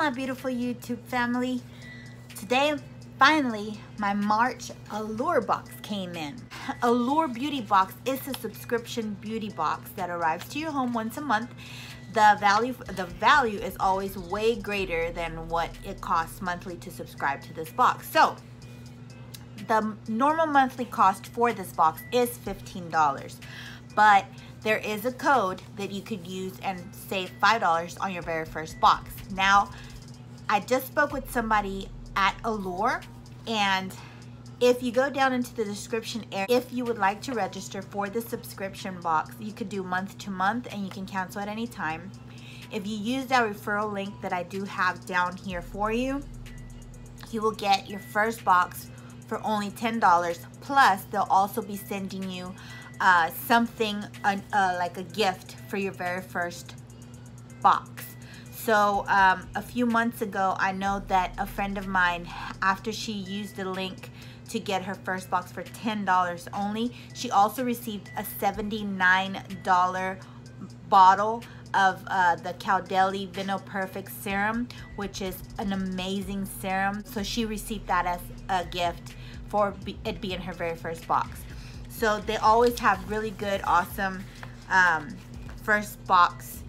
my beautiful YouTube family. Today, finally, my March Allure box came in. Allure Beauty Box is a subscription beauty box that arrives to your home once a month. The value is always way greater than what it costs monthly to subscribe to this box. So, the normal monthly cost for this box is $15, but there is a code that you could use and save $5 on your very first box. Now, I just spoke with somebody at Allure, and if you go down into the description area, if you would like to register for the subscription box, you could do month to month and you can cancel at any time. If you use that referral link that I do have down here for you, you will get your first box for only $10, plus they'll also be sending you something like a gift for your very first box. So a few months ago, I know that a friend of mine, after she used the link to get her first box for $10 only, she also received a $79 bottle of the Caudalie Vino Perfect serum, which is an amazing serum. So she received that as a gift for it being her very first box. So they always have really good, awesome first box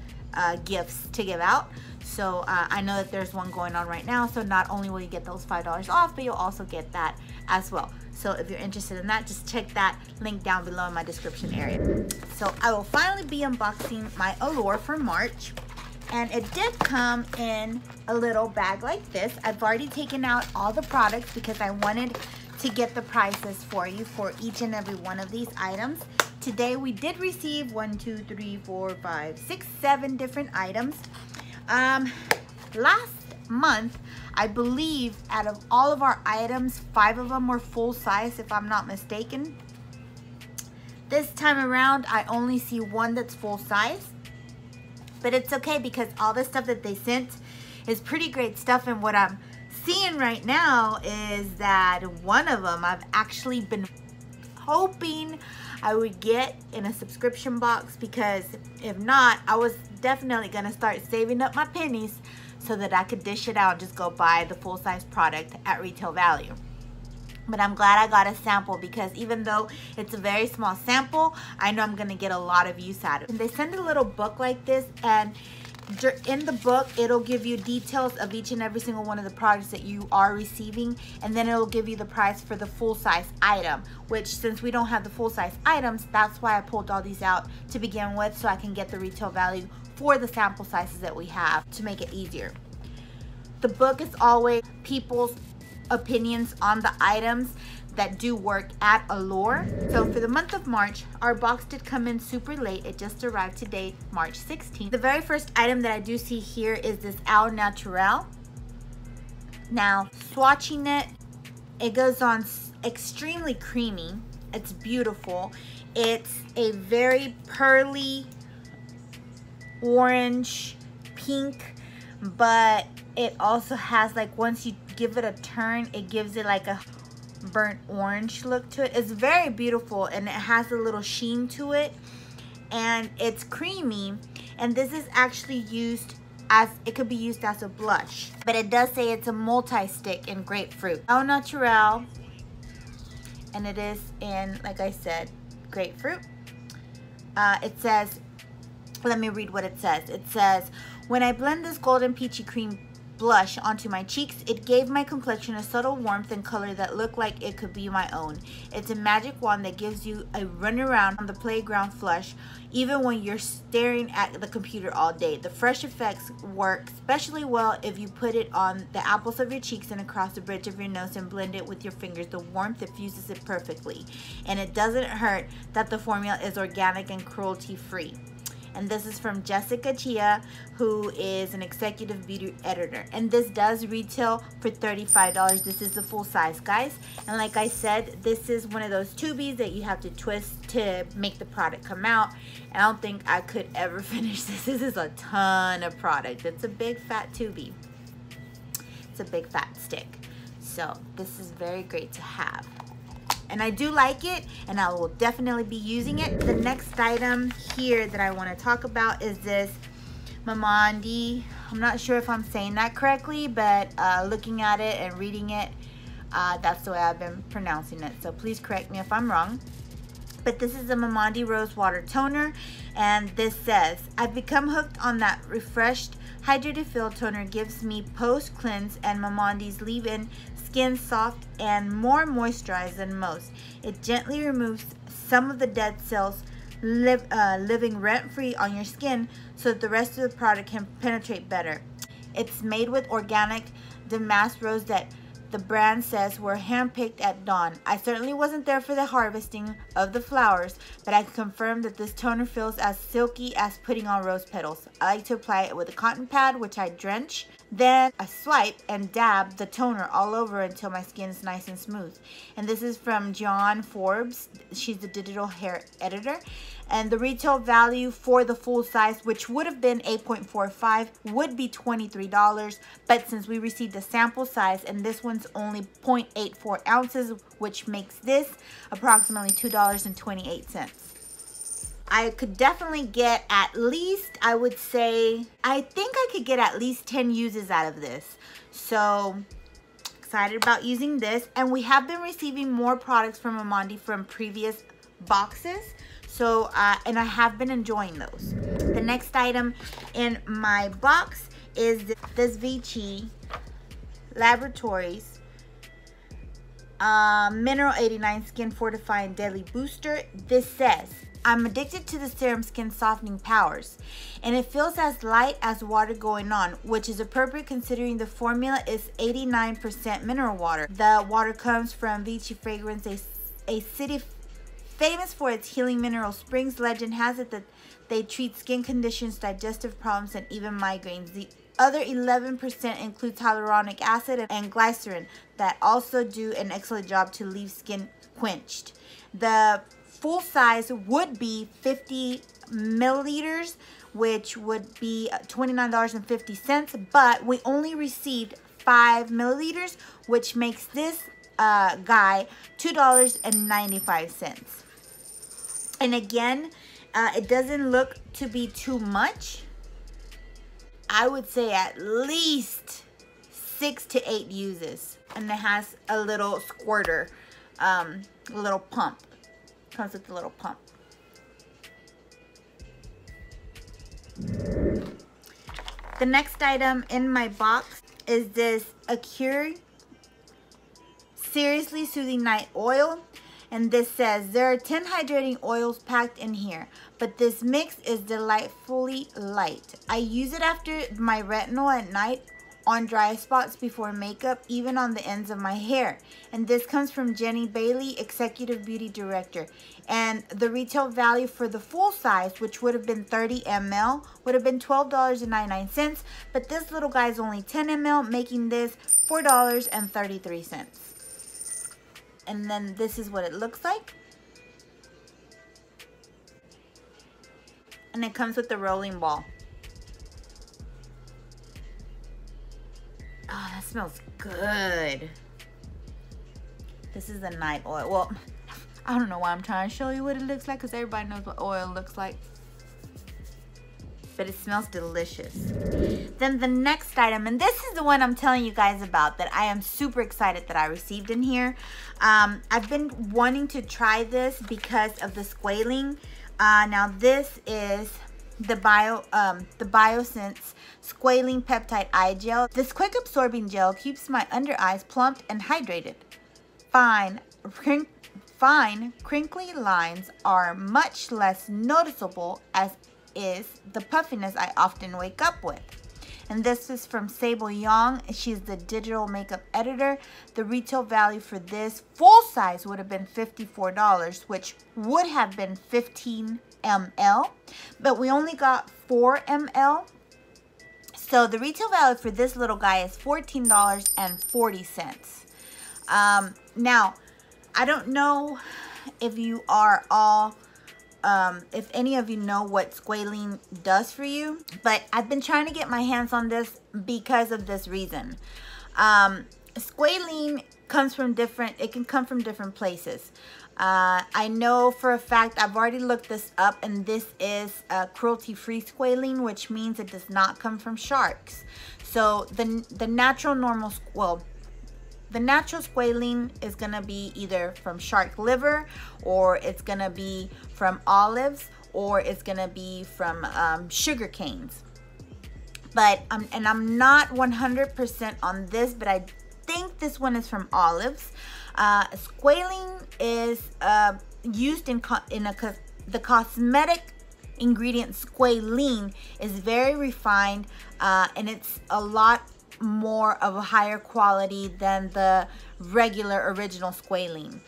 gifts to give out. So I know that there's one going on right now. So not only will you get those $5 off, but you'll also get that as well. So if you're interested in that, just check that link down below in my description area. So I will finally be unboxing my Allure for March. And it did come in a little bag like this. I've already taken out all the products because I wanted to get the prices for you for each and every one of these items. Today we did receive 7 different items. Last month, I believe out of all of our items, 5 of them were full size, if I'm not mistaken. This time around, I only see 1 that's full size, but it's okay because all the stuff that they sent is pretty great stuff. And what I'm seeing right now is that one of them I've actually been hoping I would get in a subscription box, because if not, I was definitely gonna start saving up my pennies so that I could dish it out and just go buy the full-size product at retail value. But I'm glad I got a sample, because even though it's a very small sample, I know I'm gonna get a lot of use out of it. And they send a little book like this, and in the book, it'll give you details of each and every single one of the products that you are receiving, and then it'll give you the price for the full-size item, which, since we don't have the full-size items, that's why I pulled all these out to begin with, so I can get the retail value for the sample sizes that we have to make it easier. The book is always people's opinions on the items that do work at Allure. So for the month of March, our box did come in super late. It just arrived today, March 16th. The very first item that I do see here is this Au Naturel. Now, swatching it, it goes on extremely creamy. It's beautiful. It's a very pearly orange pink, but it also has, like, once you give it a turn, it gives it like a burnt orange look to it. It's very beautiful, and it has a little sheen to it, and it's creamy. And this is actually used as, it could be used as a blush, but it does say it's a multi-stick in grapefruit. Au Naturel, and it is in, like I said, grapefruit. It says, let me read what it says. It says, when I blend this golden peachy cream blush onto my cheeks, it gave my complexion a subtle warmth and color that looked like it could be my own. It's a magic wand that gives you a run around on the playground flush, even when you're staring at the computer all day. The fresh effects work especially well if you put it on the apples of your cheeks and across the bridge of your nose and blend it with your fingers. The warmth diffuses it perfectly, and it doesn't hurt that the formula is organic and cruelty-free. And this is from Jessica Chia, who is an executive beauty editor. And this does retail for $35. This is the full size, guys. And like I said, this is one of those tubies that you have to twist to make the product come out. And I don't think I could ever finish this. This is a ton of product. It's a big fat tubie. It's a big fat stick. So this is very great to have. And I do like it, and I will definitely be using it. The next item here that I want to talk about is this Mamandi I'm not sure if I'm saying that correctly, but looking at it and reading it, that's the way I've been pronouncing it. So please correct me if I'm wrong. But this is a Mimondi Rose Water Toner, and this says, I've become hooked on that refreshed, hydrated feel toner. Gives me post-cleanse, and Mimondi's leave-in skin soft and more moisturized than most. It gently removes some of the dead cells living rent-free on your skin so that the rest of the product can penetrate better. It's made with organic damask rose that the brand says were handpicked at dawn. I certainly wasn't there for the harvesting of the flowers, but I can confirm that this toner feels as silky as putting on rose petals. I like to apply it with a cotton pad, which I drench. Then I swipe and dab the toner all over until my skin is nice and smooth. And this is from John Forbes. She's the digital hair editor. And the retail value for the full size, which would have been 8.45, would be $23. But since we received a sample size, and this one's only 0.84 ounces, which makes this approximately $2.28. I could definitely get at least, I would say, I think I could get at least 10 uses out of this. So excited about using this. And we have been receiving more products from Mimondi from previous boxes. So, and I have been enjoying those. The next item in my box is this Vichy Laboratories Mineral 89 Skin Fortifying Daily Booster. This says, I'm addicted to the serum skin softening powers, and it feels as light as water going on, which is appropriate considering the formula is 89% mineral water. The water comes from Vichy Fragrance, a city famous for its healing mineral springs. Legend has it that they treat skin conditions, digestive problems, and even migraines. The other 11% includes hyaluronic acid and glycerin that also do an excellent job to leave skin quenched. The full size would be 50 milliliters, which would be $29.50, but we only received 5 milliliters, which makes this guy $2.95. And again, it doesn't look to be too much. I would say at least 6 to 8 uses. And it has a little squirter, a little pump. Comes with a little pump. The next item in my box is this Allure Seriously Soothing Night Oil. And this says, there are 10 hydrating oils packed in here, but this mix is delightfully light. I use it after my retinol at night on dry spots before makeup, even on the ends of my hair. And this comes from Jenny Bailey, Executive Beauty Director. And the retail value for the full size, which would have been 30 ml, would have been $12.99. But this little guy is only 10 ml, making this $4.33. And then this is what it looks like. And it comes with the rolling ball. Oh, that smells good. This is the night oil. Well, I don't know why I'm trying to show you what it looks like, because everybody knows what oil looks like. But it smells delicious. Then the next item, and this is the one I'm telling you guys about that I am super excited that I received in here. I've been wanting to try this because of the Squalane. Now this is the BioSense Squalane Peptide Eye Gel. This quick absorbing gel keeps my under eyes plumped and hydrated. Fine, crinkly lines are much less noticeable, as is the puffiness I often wake up with. And this is from Sable Young. She's the digital makeup editor. The retail value for this full size would have been $54, which would have been 15 ml, but we only got 4 ml. So the retail value for this little guy is $14.40. Now, I don't know if you are all if any of you know what Squalane does for you, but I've been trying to get my hands on this because of this reason. Squalane comes from different, it can come from different places. I know for a fact, I've already looked this up, and this is cruelty-free squalene, which means it does not come from sharks. So the natural the natural squalene is gonna be either from shark liver, or it's gonna be from olives, or it's gonna be from sugar canes. But and I'm not 100% on this, but I think this one is from olives. Squalene is used in the cosmetic ingredient squalene is very refined, and it's a lot more of a higher quality than the regular original squalene.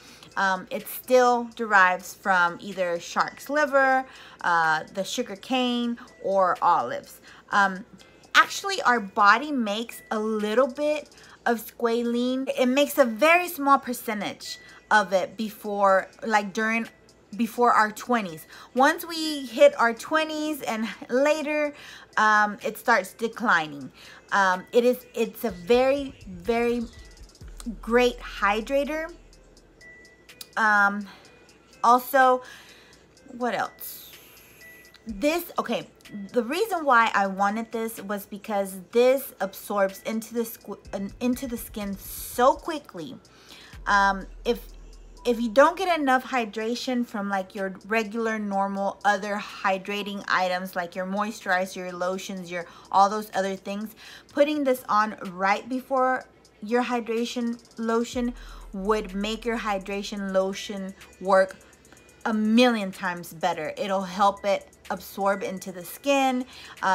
It still derives from either shark's liver, the sugar cane, or olives. Actually, our body makes a little bit of squalene. It makes a very small percentage of it before our 20s. Once we hit our 20s and later, it starts declining. It's a very, very great hydrator. Also, what else? The reason why I wanted this was because this absorbs into the skin so quickly. If you don't get enough hydration from like your regular normal other hydrating items like your moisturizer, your lotions, all those other things, putting this on right before your hydration lotion would make your hydration lotion work a million times better. It'll help it absorb into the skin.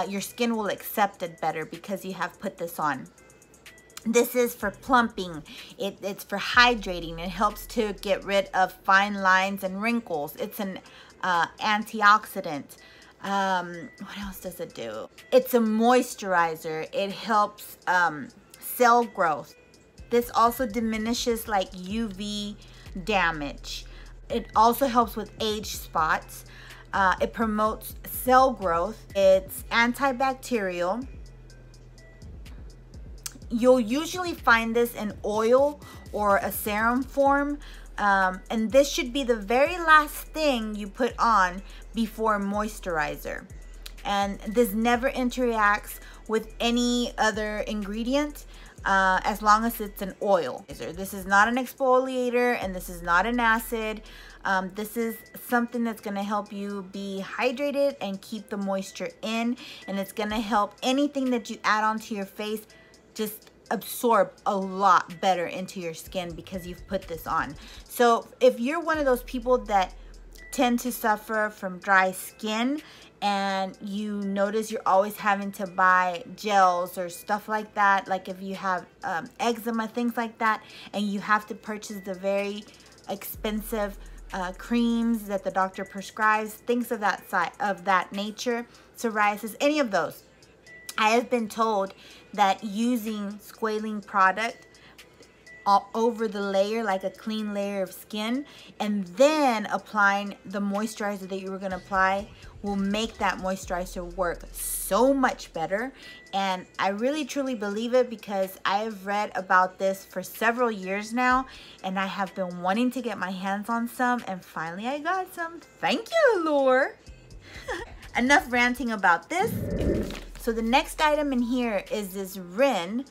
Your skin will accept it better because you have put this on. This is for plumping. It's for hydrating. It helps to get rid of fine lines and wrinkles. It's an antioxidant. What else does it do? It's a moisturizer. It helps cell growth. This also diminishes like UV damage. It also helps with age spots. It promotes cell growth. It's antibacterial. You'll usually find this in oil or a serum form. And this should be the very last thing you put on before moisturizer. And this never interacts with any other ingredient as long as it's an oil. This is not an exfoliator, and this is not an acid. This is something that's going to help you be hydrated and keep the moisture in, and it's going to help anything that you add onto your face just absorb a lot better into your skin because you've put this on. So if you're one of those people that tend to suffer from dry skin and you notice you're always having to buy gels or stuff like that, like if you have eczema, things like that, and you have to purchase the very expensive creams that the doctor prescribes, things of that nature, psoriasis, any of those, I have been told that using squalene product all over the layer, like a clean layer of skin, and then applying the moisturizer that you were going to apply will make that moisturizer work so much better. And I really truly believe it because I have read about this for several years now, and I have been wanting to get my hands on some, and finally I got some. Thank you, Allure. Enough ranting about this. So the next item in here is this Ren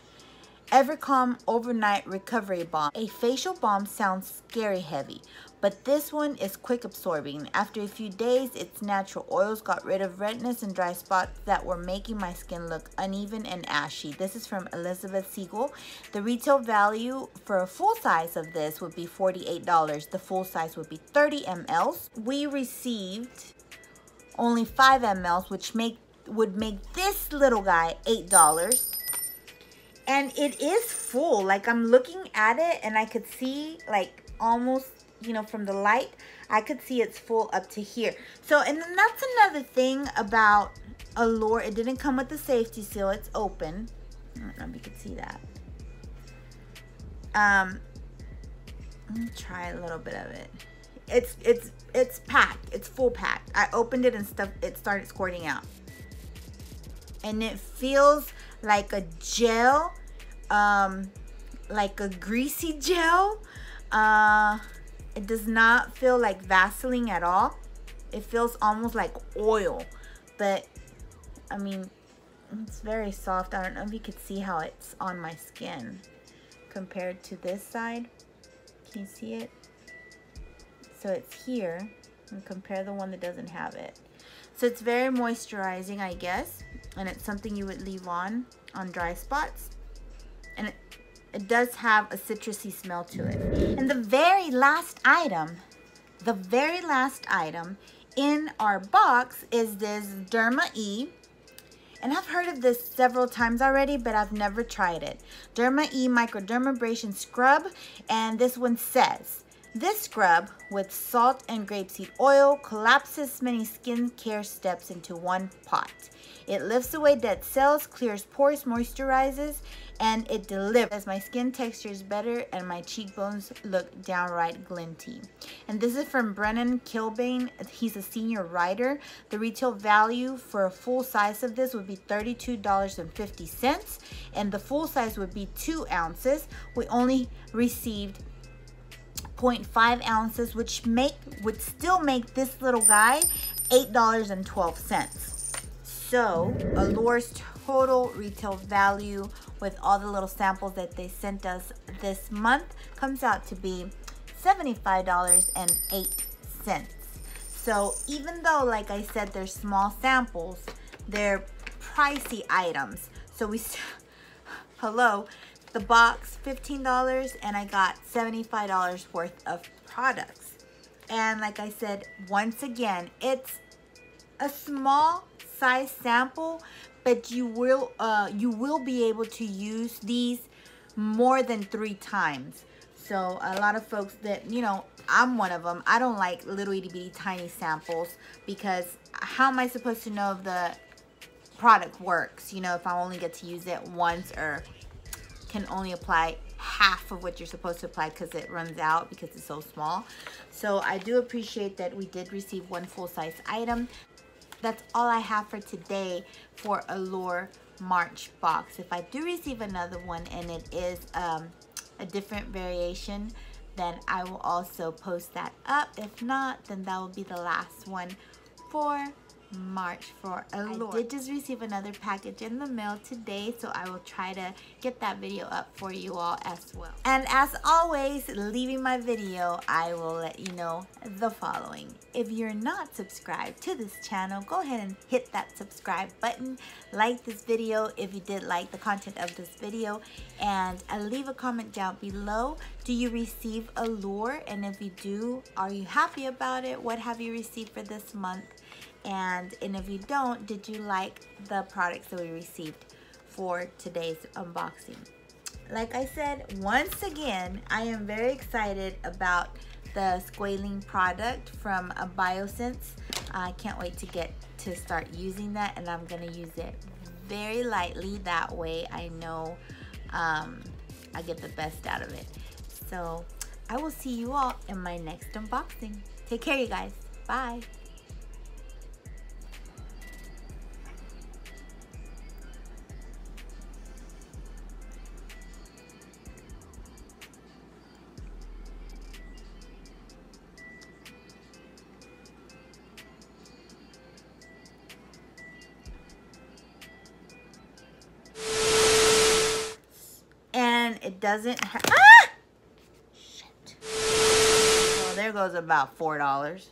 Evercalm Overnight Recovery Balm. A facial balm sounds scary heavy, but this one is quick absorbing. After a few days, its natural oils got rid of redness and dry spots that were making my skin look uneven and ashy. This is from Elizabeth Siegel. The retail value for a full size of this would be $48. The full size would be 30 ml. We received only 5 ml, which would make this little guy $8. And it is full. Like, I'm looking at it and I could see, like, almost, you know, from the light, I could see it's full up to here. So, and then that's another thing about Allure. It didn't come with the safety seal. It's open. I don't know if you can see that. Let me try a little bit of it. It's packed. It's full packed. I opened it and stuff. It started squirting out. And it feels like a gel, like a greasy gel. It does not feel like Vaseline at all. It feels almost like oil, but I mean, it's very soft. I don't know if you could see how it's on my skin compared to this side. Can you see it? So it's here, and compare the one that doesn't have it. So it's very moisturizing, I guess, and it's something you would leave on dry spots. And it does have a citrusy smell to it. And the very last item in our box is this Derma-E. And I've heard of this several times already, but I've never tried it. Derma-E Microdermabrasion Scrub. And this one says, this scrub with salt and grapeseed oil collapses many skincare steps into one pot. It lifts away dead cells, clears pores, moisturizes, and it delivers. My skin texture is better and my cheekbones look downright glinty. And this is from Brennan Kilbane. He's a senior writer. The retail value for a full size of this would be $32.50, and the full size would be 2 ounces. We only received 0.5 ounces, which would still make this little guy $8.12. So Allure's total retail value with all the little samples that they sent us this month comes out to be $75.08. So even though, like I said, they're small samples, they're pricey items. So hello, the box $15 and I got $75 worth of products. And like I said, once again, it's a small size sample, but you will be able to use these more than 3 times. So a lot of folks that, you know, I'm one of them, I don't like little itty bitty tiny samples, because how am I supposed to know if the product works, you know, if I only get to use it once or can only apply half of what you're supposed to apply because it runs out because it's so small. So I do appreciate that we did receive 1 full-size item. That's all I have for today for Allure March box. If I do receive another one and it is a different variation, then I will also post that up. If not, then that will be the last one for March for Allure. I did just receive another package in the mail today, so I will try to get that video up for you all as well. And as always, leaving my video, I will let you know the following. If you're not subscribed to this channel, go ahead and hit that subscribe button. Like this video if you did like the content of this video, and leave a comment down below. Do you receive Allure? And if you do, are you happy about it? What have you received for this month? And if you don't, did you like the products that we received for today's unboxing? Like I said, once again, I am very excited about the Squalane product from Biosense. I can't wait to start using that, and I'm gonna use it very lightly. That way I know I get the best out of it. So I will see you all in my next unboxing. Take care, you guys. Bye. It doesn't have, shit. Well, there goes about $4.